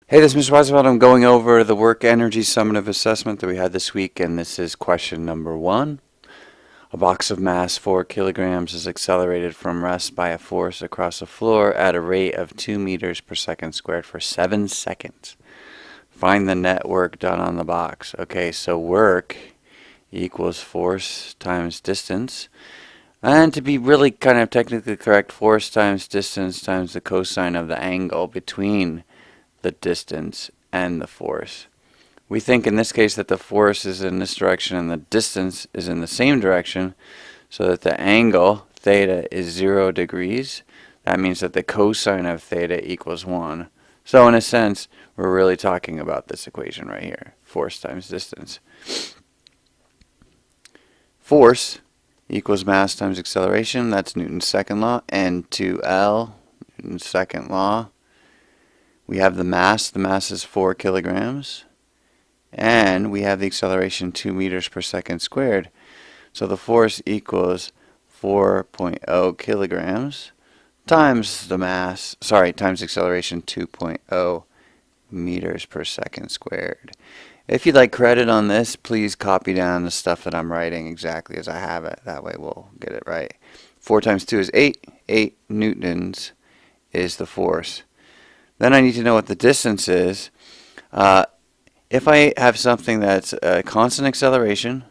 Hey, this is Mr. Weisfeld. I'm going over the work energy summative assessment that we had this week, and this is question number 1. A box of mass 4 kilograms is accelerated from rest by a force across the floor at a rate of 2 meters per second squared for 7 seconds. Find the net work done on the box. Okay, so work equals force times distance. And to be really kind of technically correct, force times distance times the cosine of the angle between the distance and the force. We think in this case that the force is in this direction and the distance is in the same direction, so that the angle theta is 0 degrees. That means that the cosine of theta equals 1. So in a sense, we're really talking about this equation right here, force times distance. Force equals mass times acceleration. That's Newton's second law. N2L, Newton's second law. We have the mass. The mass is 4 kilograms. And we have the acceleration 2 meters per second squared. So the force equals 4.0 kilograms times the mass, times acceleration 2.0 meters per second squared. If you'd like credit on this, please copy down the stuff that I'm writing exactly as I have it. That way we'll get it right. 4 times 2 is 8. 8 newtons is the force. Then I need to know what the distance is. If I have something that's a constant acceleration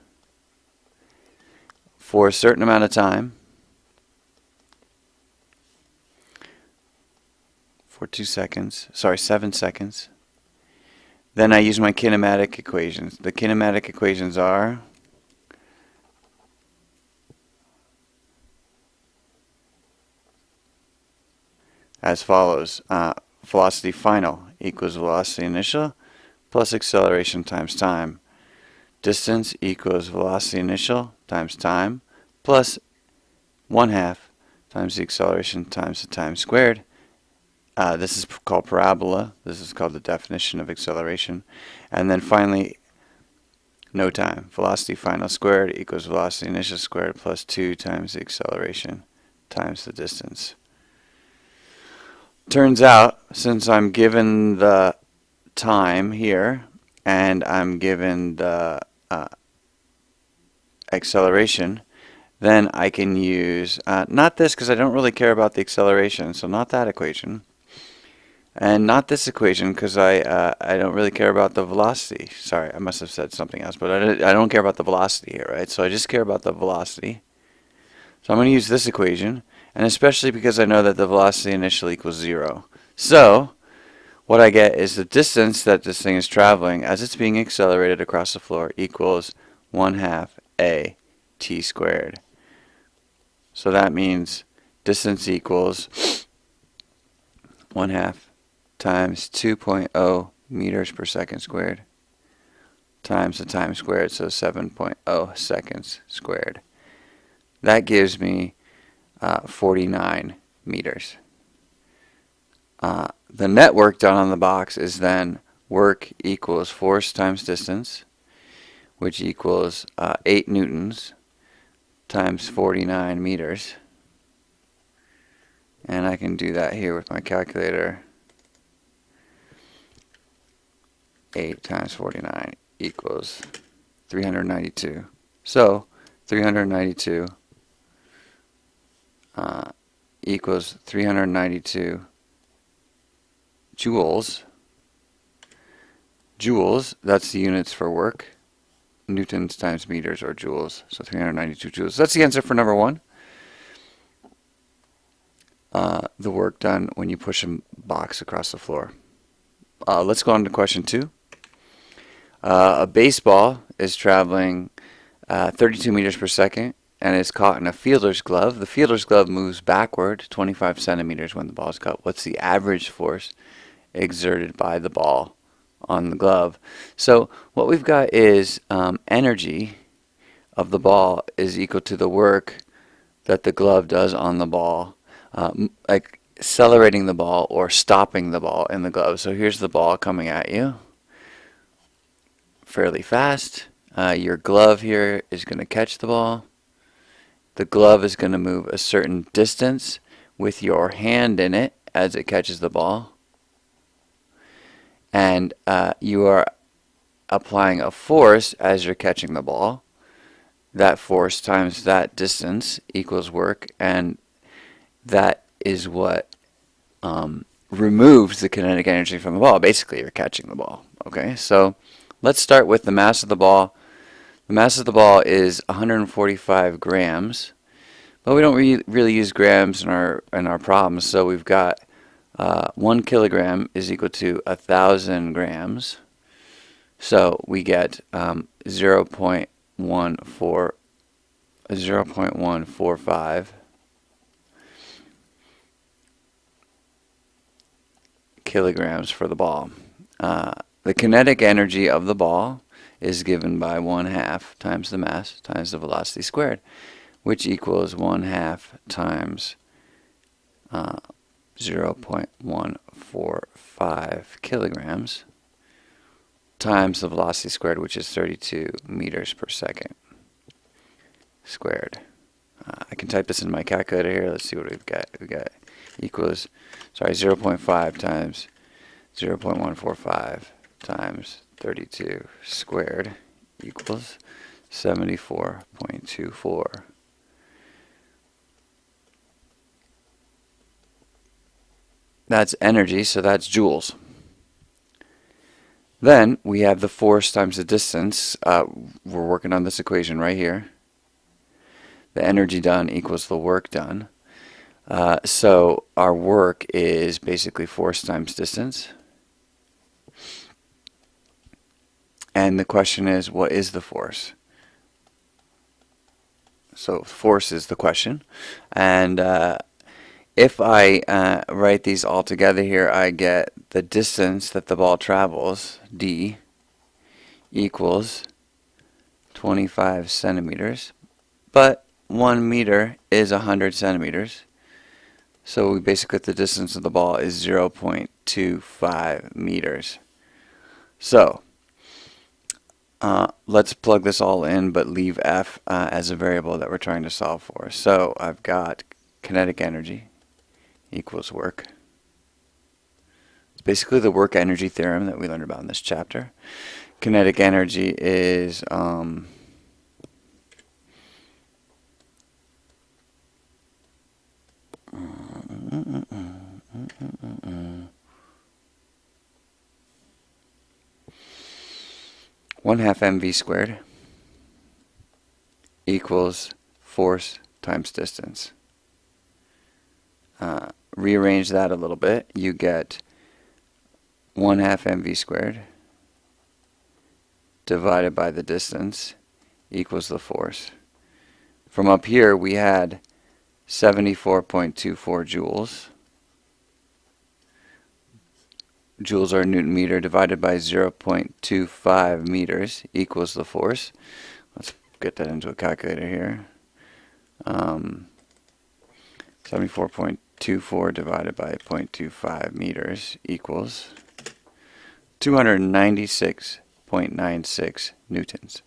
for a certain amount of time, for 7 seconds, then I use my kinematic equations. The kinematic equations are as follows. Velocity final equals velocity initial plus acceleration times time. Distance equals velocity initial times time plus 1/2 times the acceleration times the time squared. This is called parabola. This is called the definition of acceleration. And then finally, no time. Velocity final squared equals velocity initial squared plus 2 times the acceleration times the distance. Turns out, since I'm given the time here and I'm given the acceleration, then I can use, not this because I don't really care about the acceleration, so not that equation. And not this equation because I don't really care about the velocity. Sorry, I must have said something else, but I don't care about the velocity here, right? So I just care about the velocity. So I'm going to use this equation, and especially because I know that the velocity initial equals 0. So what I get is the distance that this thing is traveling as it's being accelerated across the floor equals 1/2 a t squared. So that means distance equals 1/2 times 2.0 meters per second squared times the time squared, so 7.0 seconds squared. That gives me 49 meters. The net work done on the box is then work equals force times distance, which equals 8 newtons times 49 meters. And I can do that here with my calculator. 8 times 49 equals 392. So 392 equals 392 joules. Joules, that's the units for work. Newtons times meters or joules. So 392 joules. That's the answer for number 1. The work done when you push a box across the floor. Let's go on to question 2. A baseball is traveling 32 meters per second and is caught in a fielder's glove. The fielder's glove moves backward 25 centimeters when the ball is caught. What's the average force exerted by the ball on the glove? So what we've got is energy of the ball is equal to the work that the glove does on the ball, like accelerating the ball or stopping the ball in the glove. So here's the ball coming at you fairly fast. Your glove here is going to catch the ball. The glove is going to move a certain distance with your hand in it as it catches the ball. and you are applying a force as you're catching the ball. That force times that distance equals work, and that is what removes the kinetic energy from the ball. Basically, you're catching the ball. Okay, so let's start with the mass of the ball. The mass of the ball is 145 grams, but we don't really use grams in our problems. So we've got 1 kilogram is equal to 1,000 grams. So we get 0.145 kilograms for the ball. The kinetic energy of the ball is given by 1/2 times the mass times the velocity squared, which equals 1/2 times 0.145 kilograms times the velocity squared, which is 32 meters per second squared. I can type this in my calculator here. Let's see what we've got. We got equals, 0.5 times 0.145 times 32 squared equals 74.24. That's energy, so that's joules. Then we have the force times the distance. We're working on this equation right here. The energy done equals the work done. So our work is basically force times distance. And the question is, what is the force? So force is the question. And if I write these all together here, I get the distance that the ball travels, d, equals 25 centimeters. But 1 meter is 100 centimeters. So we basically, the distance of the ball is 0.25 meters. So let's plug this all in, but leave F as a variable that we're trying to solve for. So I've got kinetic energy equals work. It's basically the work energy theorem that we learned about in this chapter. Kinetic energy is 1/2 mv squared equals force times distance. Rearrange that a little bit. You get 1/2 mv squared divided by the distance equals the force. From up here we had 74.24 joules. Joules are Newton meter, divided by 0.25 meters equals the force. Let's get that into a calculator here. 74.24 divided by 0.25 meters equals 296.96 newtons.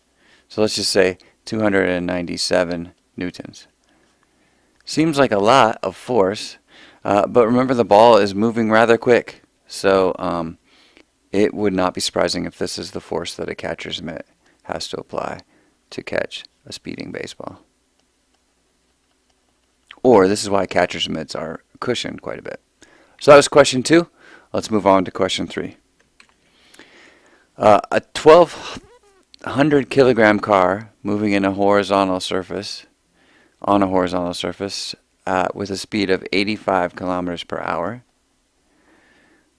So let's just say 297 newtons. Seems like a lot of force, but remember the ball is moving rather quick. So it would not be surprising if this is the force that a catcher's mitt has to apply to catch a speeding baseball. Or this is why catcher's mitts are cushioned quite a bit. So that was question 2. Let's move on to question 3. A 1,200 kilogram car moving in a horizontal surface, on a horizontal surface with a speed of 85 kilometers per hour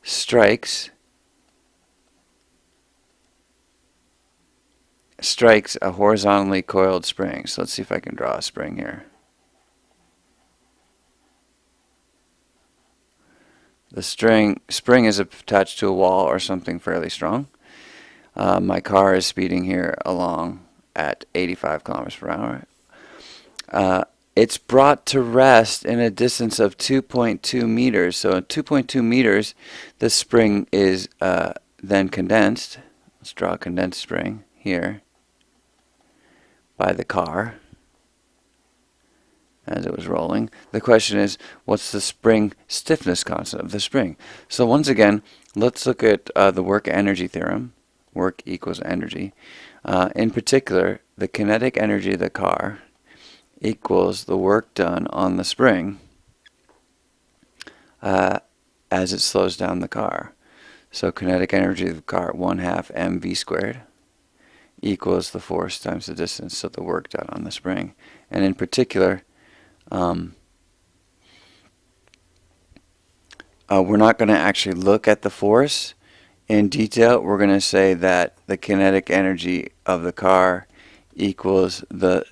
strikes a horizontally coiled spring. So let's see if I can draw a spring here. The spring is attached to a wall or something fairly strong. My car is speeding here along at 85 kilometers per hour. It's brought to rest in a distance of 2.2 meters. So at 2.2 meters, the spring is then condensed. Let's draw a condensed spring here by the car. as it was rolling. The question is, what's the spring stiffness constant of the spring? So once again, let's look at the work energy theorem. Work equals energy. In particular, the kinetic energy of the car equals the work done on the spring as it slows down the car. So kinetic energy of the car, 1/2 mv squared, equals the force times the distance, so the work done on the spring. And in particular, we're not going to actually look at the force in detail. We're going to say that the kinetic energy of the car equals the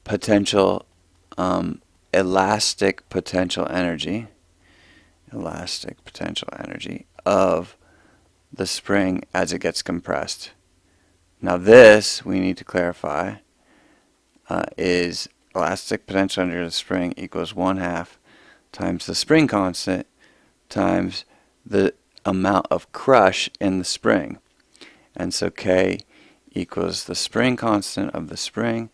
potential elastic potential energy of the spring as it gets compressed. Now this, we need to clarify, is elastic potential energy of the spring equals 1/2 times the spring constant times the amount of crush in the spring. And so K equals the spring constant of the spring.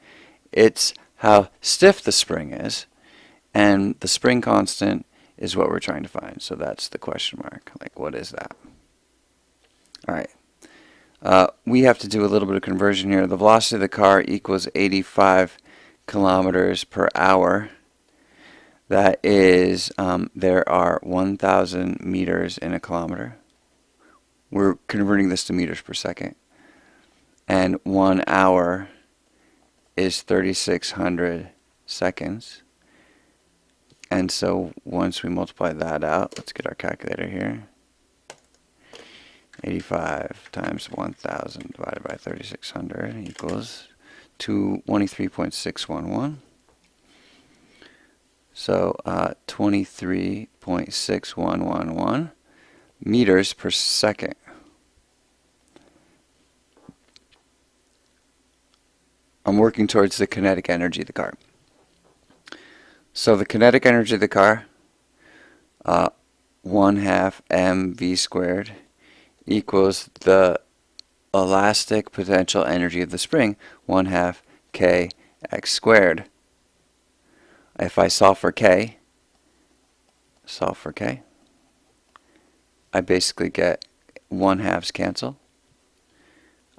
It's how stiff the spring is, and the spring constant is what we're trying to find. So that's the question mark. Like, what is that? All right. We have to do a little bit of conversion here. The velocity of the car equals 85 kilometers per hour. That is, there are 1,000 meters in a kilometer. We're converting this to meters per second. And 1 hour is 3,600 seconds. And so once we multiply that out, let's get our calculator here. 85 times 1,000 divided by 3,600 equals 23.611. So 23.6111 meters per second. I'm working towards the kinetic energy of the car. So the kinetic energy of the car, 1/2 mv squared, equals the elastic potential energy of the spring, 1/2 kx squared. If I solve for k, I basically get 1/2s cancel.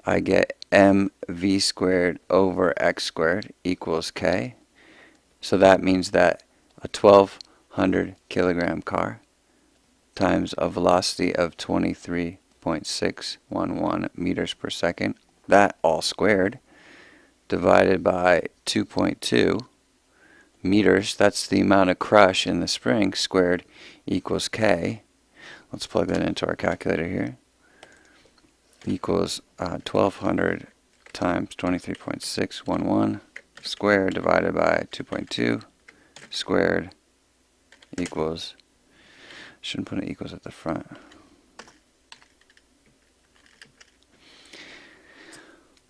I get mv squared over x squared equals k. So that means that a 1,200 kilogram car times a velocity of 23.611 meters per second, that all squared, divided by 2.2 meters, that's the amount of crush in the spring, squared, equals k. Let's plug that into our calculator here. Equals 1,200 times 23.611 squared divided by 2.2 squared equals, shouldn't put an equals at the front.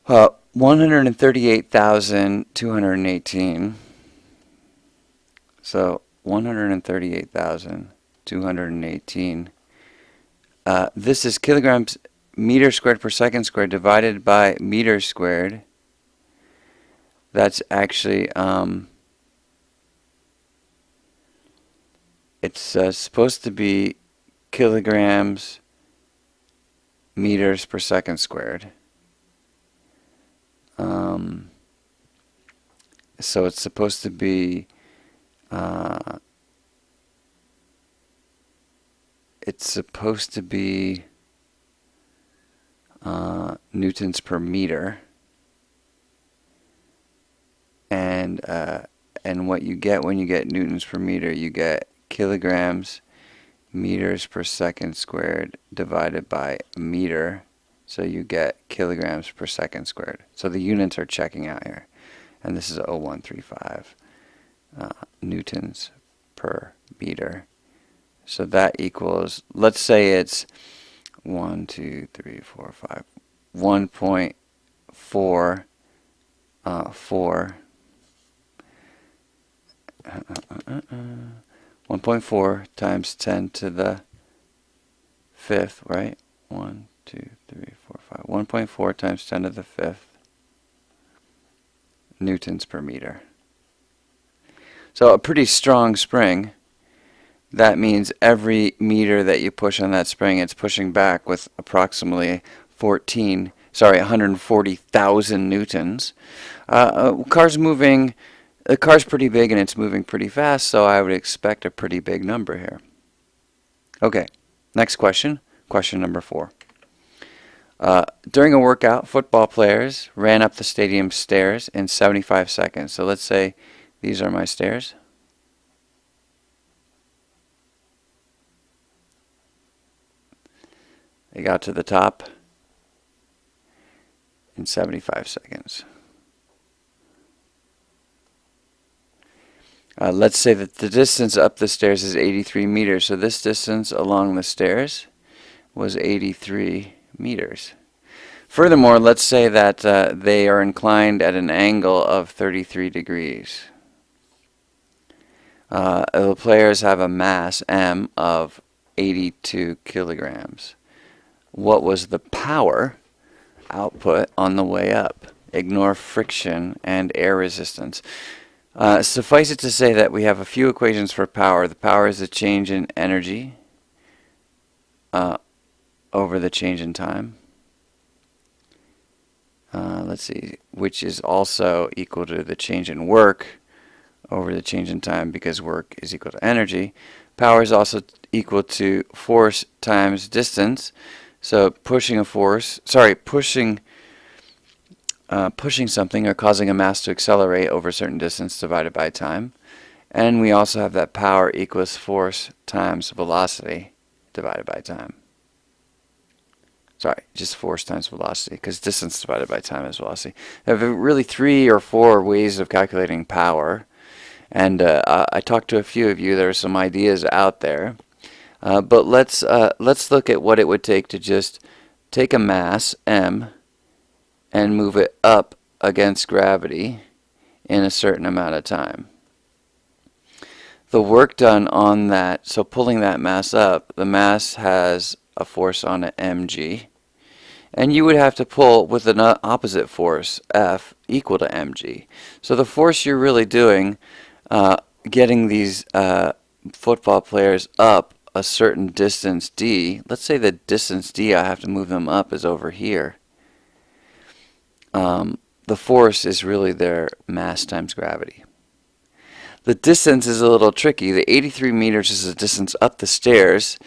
Uh, 138,218. So 138,218. This is kilograms meter squared per second squared divided by meter squared. That's actually, it's supposed to be kilograms meters per second squared. So it's supposed to be newtons per meter, and what you get when you get newtons per meter, you get kilograms meters per second squared divided by meter, so you get kilograms per second squared. So the units are checking out here, and this is 0.135 newtons per meter. So that equals, let's say it's 1.4 1.4 times 10 to the fifth, right? 1, 2, 3, 4, 5. 1.4 times 10 to the fifth newtons per meter. So a pretty strong spring. That means every meter that you push on that spring, it's pushing back with approximately 140,000 newtons. Car's moving, the car's pretty big and it's moving pretty fast, so I would expect a pretty big number here. Okay, next question, question number 4. During a workout, football players ran up the stadium stairs in 75 seconds. So let's say these are my stairs. They got to the top in 75 seconds. Let's say that the distance up the stairs is 83 meters. So this distance along the stairs was 83 meters. Furthermore, let's say that they are inclined at an angle of 33 degrees. The players have a mass M of 82 kilograms. What was the power output on the way up? Ignore friction and air resistance. Suffice it to say that we have a few equations for power. The power is the change in energy over the change in time. Let's see, which is also equal to the change in work over the change in time, because work is equal to energy. Power is also equal to force times distance. So pushing something or causing a mass to accelerate over a certain distance divided by time. And we also have that power equals force times velocity divided by time. Sorry, just force times velocity, because distance divided by time is velocity. There are really 3 or 4 ways of calculating power. And I talked to a few of you. There are some ideas out there. But let's look at what it would take to just take a mass, M, and move it up against gravity in a certain amount of time. The work done on that, so pulling that mass up, the mass has a force on it, mg. And you would have to pull with an opposite force, F, equal to mg. So the force you're really doing, getting these football players up a certain distance d, let's say the distance d I have to move them up is over here. The force is really their mass times gravity. The distance is a little tricky. The 83 meters is the distance up the stairs,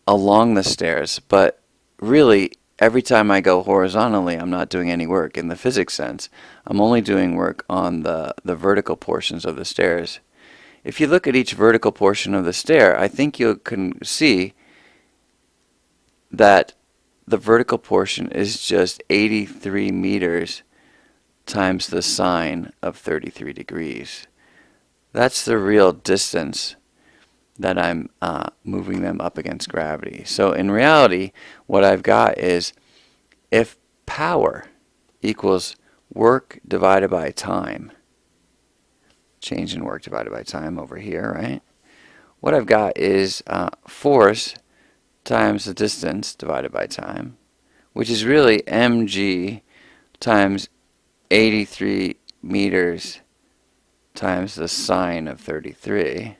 along the stairs, but really every time I go horizontally I'm not doing any work in the physics sense. I'm only doing work on the vertical portions of the stairs. If you look at each vertical portion of the stair, I think you can see that the vertical portion is just 83 meters times the sine of 33 degrees. That's the real distance that I'm moving them up against gravity. So in reality, what I've got is, if power equals work divided by time, change in work divided by time over here, right? What I've got is force times the distance divided by time, which is really mg times 83 meters times the sine of 33,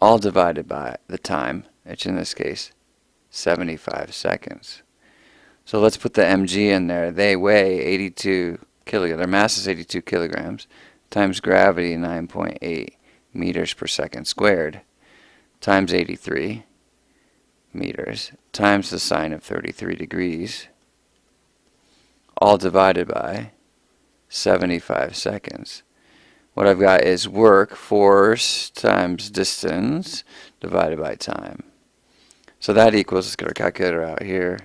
all divided by the time, which in this case 75 seconds. So let's put the mg in there. They weigh 82 kilograms. Their mass is 82 kilograms times gravity, 9.8 meters per second squared, times 83 meters times the sine of 33 degrees, all divided by 75 seconds. What I've got is work, force times distance divided by time. So that equals, let's get our calculator out here,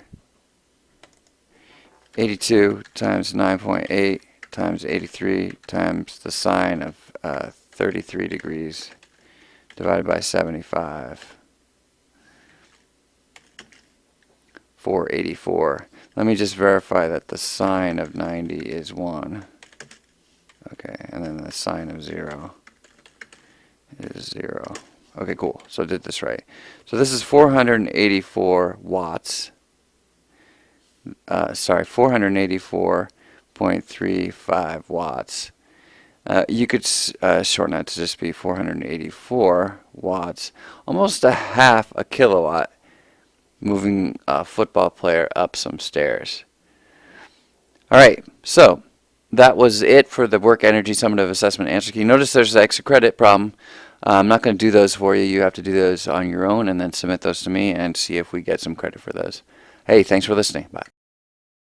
82 times 9.8 times 83 times the sine of 33 degrees divided by 75. 484. Let me just verify that the sine of 90 is 1. Okay, and then the sine of 0 is 0. Okay, cool. So I did this right. So this is 484 watts. 484.35 watts. You could shorten that to just be 484 watts, almost a half a kilowatt, moving a football player up some stairs. All right, so that was it for the work energy summative assessment answer key. Notice there's an extra credit problem. I'm not going to do those for you. You have to do those on your own and then submit those to me and see if we get some credit for those. Hey, thanks for listening. Bye.